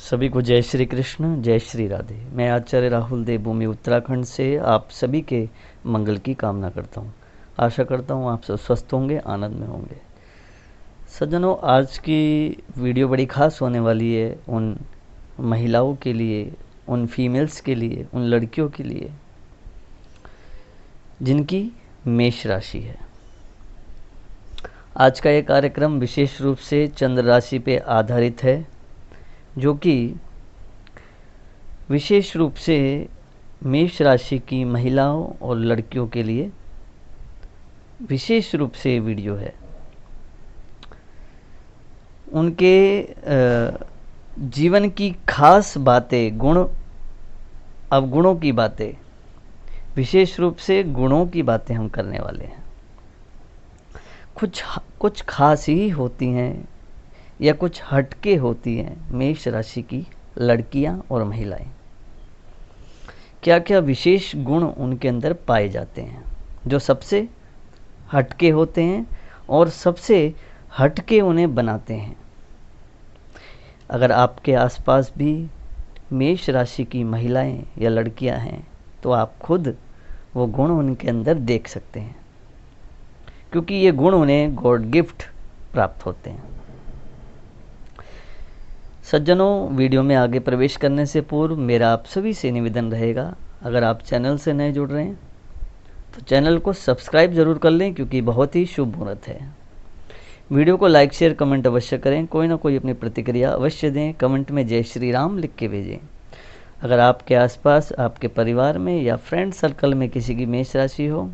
सभी को जय श्री कृष्ण, जय श्री राधे। मैं आचार्य राहुल देव भूमि उत्तराखंड से आप सभी के मंगल की कामना करता हूँ। आशा करता हूँ आप सब स्वस्थ होंगे, आनंद में होंगे। सज्जनों, आज की वीडियो बड़ी खास होने वाली है उन महिलाओं के लिए, उन फीमेल्स के लिए, उन लड़कियों के लिए जिनकी मेष राशि है। आज का ये कार्यक्रम विशेष रूप से चंद्र राशि पे आधारित है, जो कि विशेष रूप से मेष राशि की महिलाओं और लड़कियों के लिए विशेष रूप से वीडियो है। उनके जीवन की खास बातें, गुण, अवगुणों की बातें, विशेष रूप से गुणों की बातें हम करने वाले हैं। कुछ खास ही होती हैं या कुछ हटके होती हैं मेष राशि की लड़कियां और महिलाएं। क्या क्या विशेष गुण उनके अंदर पाए जाते हैं जो सबसे हटके होते हैं और सबसे हटके उन्हें बनाते हैं। अगर आपके आसपास भी मेष राशि की महिलाएं या लड़कियां हैं तो आप खुद वो गुण उनके अंदर देख सकते हैं, क्योंकि ये गुण उन्हें गॉड गिफ्ट प्राप्त होते हैं। सज्जनों, वीडियो में आगे प्रवेश करने से पूर्व मेरा आप सभी से निवेदन रहेगा, अगर आप चैनल से नए जुड़ रहे हैं तो चैनल को सब्सक्राइब ज़रूर कर लें, क्योंकि बहुत ही शुभ मुहूर्त है। वीडियो को लाइक शेयर कमेंट अवश्य करें, कोई ना कोई अपनी प्रतिक्रिया अवश्य दें। कमेंट में जय श्री राम लिख के भेजें। अगर आपके आसपास, आपके परिवार में या फ्रेंड सर्कल में किसी की मेष राशि हो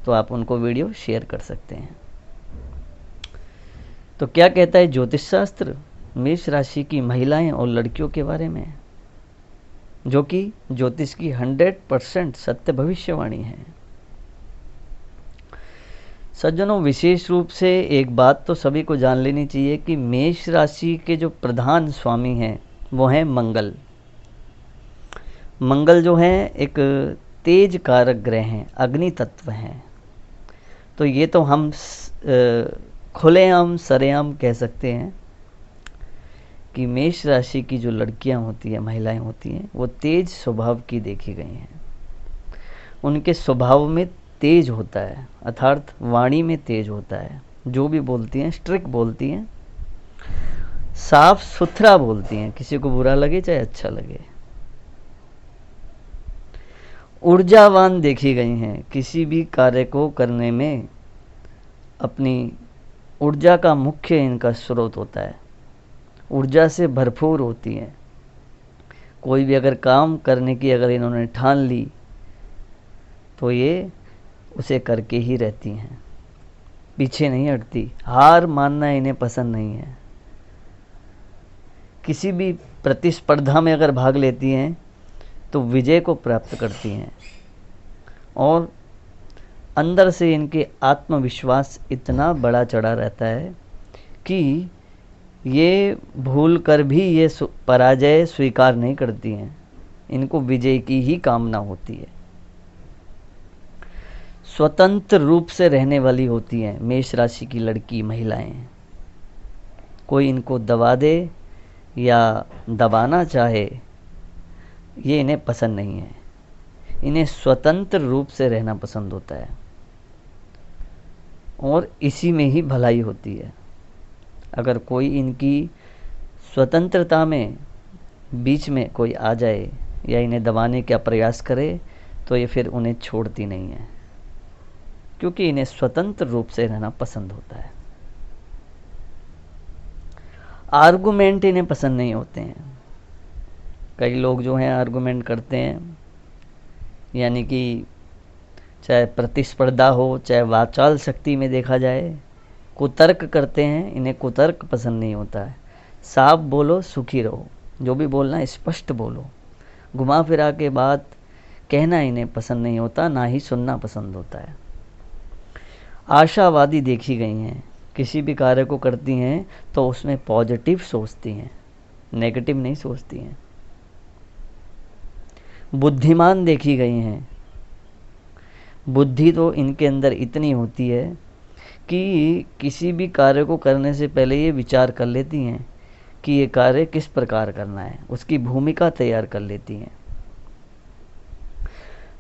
तो आप उनको वीडियो शेयर कर सकते हैं। तो क्या कहता है ज्योतिष शास्त्र मेष राशि की महिलाएं और लड़कियों के बारे में, जो कि ज्योतिष की 100% सत्य भविष्यवाणी है। सज्जनों, विशेष रूप से एक बात तो सभी को जान लेनी चाहिए कि मेष राशि के जो प्रधान स्वामी हैं वो हैं मंगल। मंगल जो है एक तेज कारक ग्रह हैं, अग्नि तत्व हैं। तो ये तो हम खुलेआम सरेआम कह सकते हैं कि मेष राशि की जो लड़कियां होती हैं, महिलाएं होती हैं, वो तेज स्वभाव की देखी गई हैं। उनके स्वभाव में तेज होता है, अर्थात वाणी में तेज होता है। जो भी बोलती हैं स्ट्रिक्ट बोलती हैं, साफ सुथरा बोलती हैं, किसी को बुरा लगे चाहे अच्छा लगे। ऊर्जावान देखी गई हैं, किसी भी कार्य को करने में अपनी ऊर्जा का मुख्य इनका स्रोत होता है। ऊर्जा से भरपूर होती हैं। कोई भी अगर काम करने की अगर इन्होंने ठान ली तो ये उसे करके ही रहती हैं, पीछे नहीं हटती। हार मानना इन्हें पसंद नहीं है। किसी भी प्रतिस्पर्धा में अगर भाग लेती हैं तो विजय को प्राप्त करती हैं, और अंदर से इनके आत्मविश्वास इतना बड़ा चढ़ा रहता है कि ये भूल कर भी ये पराजय स्वीकार नहीं करती हैं। इनको विजय की ही कामना होती है। स्वतंत्र रूप से रहने वाली होती हैं मेष राशि की लड़की महिलाएं। कोई इनको दबा दे या दबाना चाहे, ये इन्हें पसंद नहीं है। इन्हें स्वतंत्र रूप से रहना पसंद होता है, और इसी में ही भलाई होती है। अगर कोई इनकी स्वतंत्रता में बीच में कोई आ जाए या इन्हें दबाने का प्रयास करे तो ये फिर उन्हें छोड़ती नहीं है, क्योंकि इन्हें स्वतंत्र रूप से रहना पसंद होता है। आर्गुमेंट इन्हें पसंद नहीं होते हैं। कई लोग जो हैं आर्गुमेंट करते हैं, यानी कि चाहे प्रतिस्पर्धा हो चाहे वाचाल शक्ति में देखा जाए, कुतर्क करते हैं। इन्हें कुतर्क पसंद नहीं होता है। साफ बोलो, सुखी रहो। जो भी बोलना है स्पष्ट बोलो। घुमा फिरा के बात कहना इन्हें पसंद नहीं होता, ना ही सुनना पसंद होता है। आशावादी देखी गई हैं। किसी भी कार्य को करती हैं तो उसमें पॉजिटिव सोचती हैं, नेगेटिव नहीं सोचती हैं। बुद्धिमान देखी गई हैं। बुद्धि तो इनके अंदर इतनी होती है कि किसी भी कार्य को करने से पहले ये विचार कर लेती हैं कि ये कार्य किस प्रकार करना है, उसकी भूमिका तैयार कर लेती हैं।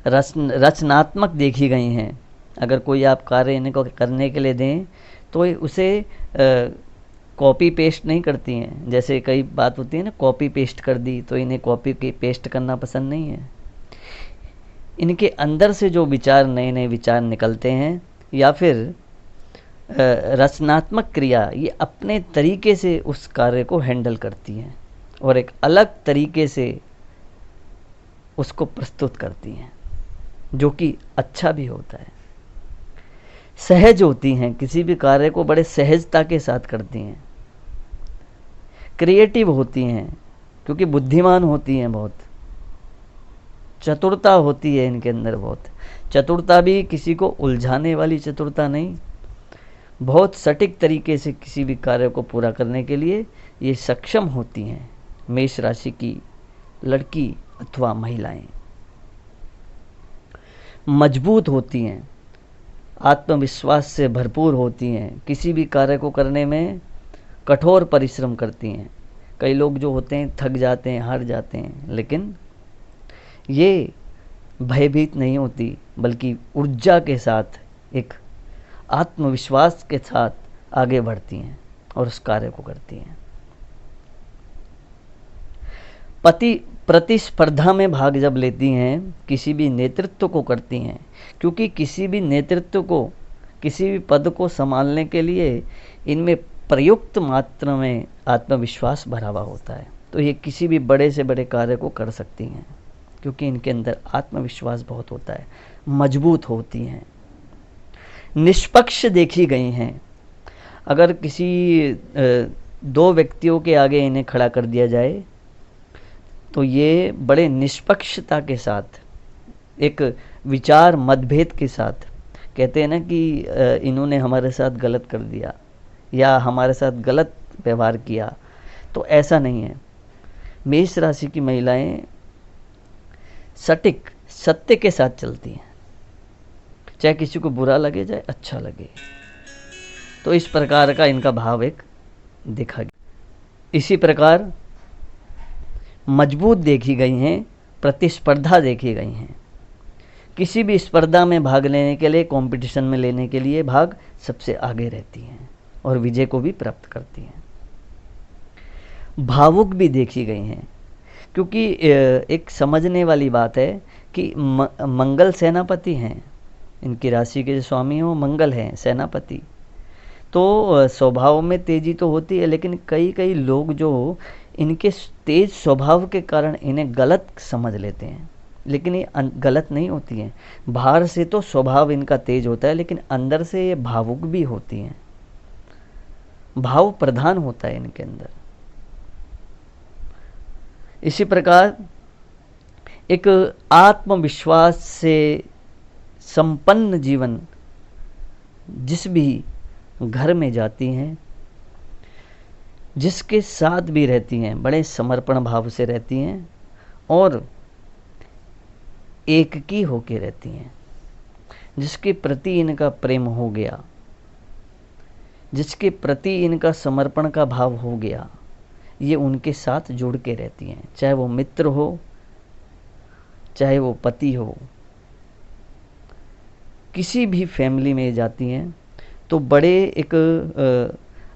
रचनात्मक देखी गई हैं। अगर कोई आप कार्य इनको करने के लिए दें तो उसे कॉपी पेस्ट नहीं करती हैं। जैसे कई बात होती है ना, कॉपी पेस्ट कर दी, तो इन्हें कॉपी पेस्ट करना पसंद नहीं है। इनके अंदर से जो विचार, नए नए विचार निकलते हैं या फिर रचनात्मक क्रिया, ये अपने तरीके से उस कार्य को हैंडल करती हैं और एक अलग तरीके से उसको प्रस्तुत करती हैं, जो कि अच्छा भी होता है। सहज होती हैं, किसी भी कार्य को बड़े सहजता के साथ करती हैं। क्रिएटिव होती हैं क्योंकि बुद्धिमान होती हैं, बहुत चतुरता होती है इनके अंदर। बहुत चतुरता भी किसी को उलझाने वाली चतुरता नहीं, बहुत सटीक तरीके से किसी भी कार्य को पूरा करने के लिए ये सक्षम होती हैं मेष राशि की लड़की अथवा महिलाएं। मजबूत होती हैं, आत्मविश्वास से भरपूर होती हैं, किसी भी कार्य को करने में कठोर परिश्रम करती हैं। कई लोग जो होते हैं थक जाते हैं, हार जाते हैं, लेकिन ये भयभीत नहीं होती, बल्कि ऊर्जा के साथ, एक आत्मविश्वास के साथ आगे बढ़ती हैं और उस कार्य को करती हैं। प्रतिस्पर्धा में भाग जब लेती हैं, किसी भी नेतृत्व को करती हैं, क्योंकि किसी भी नेतृत्व को, किसी भी पद को संभालने के लिए इनमें प्रयुक्त मात्रा में आत्मविश्वास भरा हुआ होता है। तो ये किसी भी बड़े से बड़े कार्य को कर सकती हैं क्योंकि इनके अंदर आत्मविश्वास बहुत होता है। मजबूत होती हैं, निष्पक्ष देखी गई हैं। अगर किसी दो व्यक्तियों के आगे इन्हें खड़ा कर दिया जाए तो ये बड़े निष्पक्षता के साथ, एक विचार मतभेद के साथ, कहते हैं ना कि इन्होंने हमारे साथ गलत कर दिया या हमारे साथ गलत व्यवहार किया, तो ऐसा नहीं है। मेष राशि की महिलाएं सटीक, सत्य के साथ चलती हैं, चाहे किसी को बुरा लगे चाहे अच्छा लगे। तो इस प्रकार का इनका भाव एक देखा गया। इसी प्रकार मजबूत देखी गई हैं, प्रतिस्पर्धा देखी गई हैं। किसी भी स्पर्धा में भाग लेने के लिए, कंपटीशन में लेने के लिए भाग सबसे आगे रहती हैं और विजय को भी प्राप्त करती हैं। भावुक भी देखी गई हैं, क्योंकि एक समझने वाली बात है कि मंगल सेनापति हैं, इनकी राशि के जो स्वामी हैं वो मंगल हैं, सेनापति। तो स्वभाव में तेजी तो होती है, लेकिन कई कई लोग जो इनके तेज स्वभाव के कारण इन्हें गलत समझ लेते हैं, लेकिन ये गलत नहीं होती हैं। बाहर से तो स्वभाव इनका तेज होता है, लेकिन अंदर से ये भावुक भी होती हैं, भाव प्रधान होता है इनके अंदर। इसी प्रकार एक आत्मविश्वास से संपन्न जीवन जिस भी घर में जाती हैं, जिसके साथ भी रहती हैं, बड़े समर्पण भाव से रहती हैं और एककी होके रहती हैं। जिसके प्रति इनका प्रेम हो गया, जिसके प्रति इनका समर्पण का भाव हो गया, ये उनके साथ जुड़ के रहती हैं, चाहे वो मित्र हो, चाहे वो पति हो। किसी भी फैमिली में जाती हैं तो बड़े एक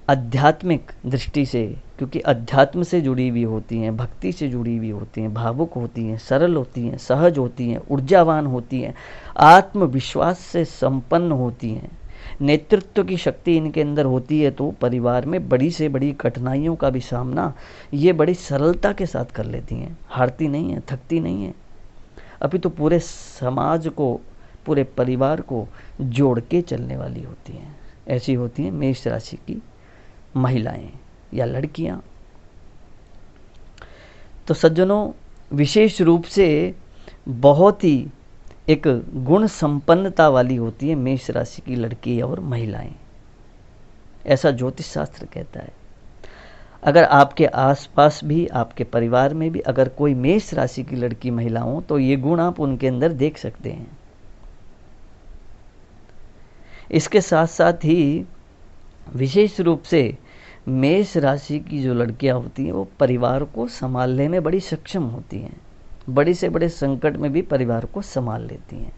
आध्यात्मिक दृष्टि से, क्योंकि अध्यात्म से जुड़ी हुई होती हैं, भक्ति से जुड़ी हुई होती हैं, भावुक होती हैं, सरल होती हैं, सहज होती हैं, ऊर्जावान होती हैं, आत्मविश्वास से संपन्न होती हैं, नेतृत्व की शक्ति इनके अंदर होती है। तो परिवार में बड़ी से बड़ी कठिनाइयों का भी सामना ये बड़ी सरलता के साथ कर लेती हैं, हारती नहीं है, थकती नहीं है, अभी तो पूरे समाज को, पूरे परिवार को जोड़ के चलने वाली होती हैं। ऐसी होती हैं मेष राशि की महिलाएं या लड़कियां। तो सज्जनों, विशेष रूप से बहुत ही एक गुण संपन्नता वाली होती है मेष राशि की लड़की और महिलाएं, ऐसा ज्योतिष शास्त्र कहता है। अगर आपके आसपास भी, आपके परिवार में भी अगर कोई मेष राशि की लड़की महिला हो तो ये गुण आप उनके अंदर देख सकते हैं। इसके साथ साथ ही विशेष रूप से मेष राशि की जो लड़कियां होती हैं वो परिवार को संभालने में बड़ी सक्षम होती हैं, बड़े से बड़े संकट में भी परिवार को संभाल लेती हैं,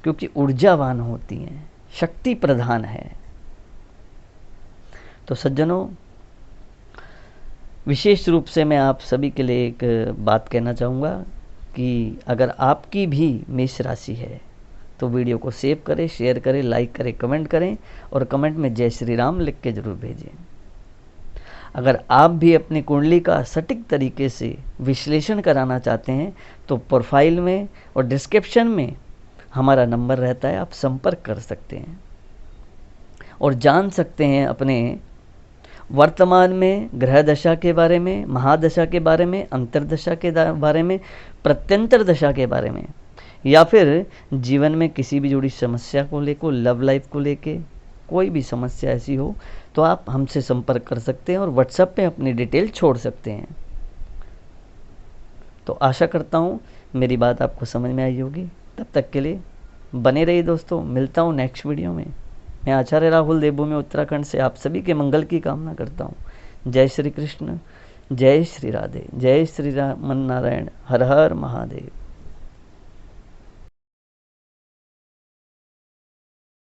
क्योंकि ऊर्जावान होती हैं, शक्ति प्रधान है। तो सज्जनों, विशेष रूप से मैं आप सभी के लिए एक बात कहना चाहूँगा कि अगर आपकी भी मेष राशि है तो वीडियो को सेव करें, शेयर करें, लाइक करें, कमेंट करें और कमेंट में जय श्री राम लिख के ज़रूर भेजें। अगर आप भी अपनी कुंडली का सटीक तरीके से विश्लेषण कराना चाहते हैं तो प्रोफाइल में और डिस्क्रिप्शन में हमारा नंबर रहता है, आप संपर्क कर सकते हैं और जान सकते हैं अपने वर्तमान में ग्रह दशा के बारे में, महादशा के बारे में, अंतर्दशा के बारे में, प्रत्यंतर दशा के बारे में, या फिर जीवन में किसी भी जुड़ी समस्या को लेकर, लव लाइफ को लेके कोई भी समस्या ऐसी हो तो आप हमसे संपर्क कर सकते हैं और व्हाट्सएप पे अपनी डिटेल छोड़ सकते हैं। तो आशा करता हूँ मेरी बात आपको समझ में आई होगी। तब तक के लिए बने रहिए दोस्तों, मिलता हूँ नेक्स्ट वीडियो में। मैं आचार्य राहुल देवभूमि उत्तराखंड से आप सभी के मंगल की कामना करता हूँ। जय श्री कृष्ण, जय श्री राधे, जय श्री राम नारायण, हर हर महादेव।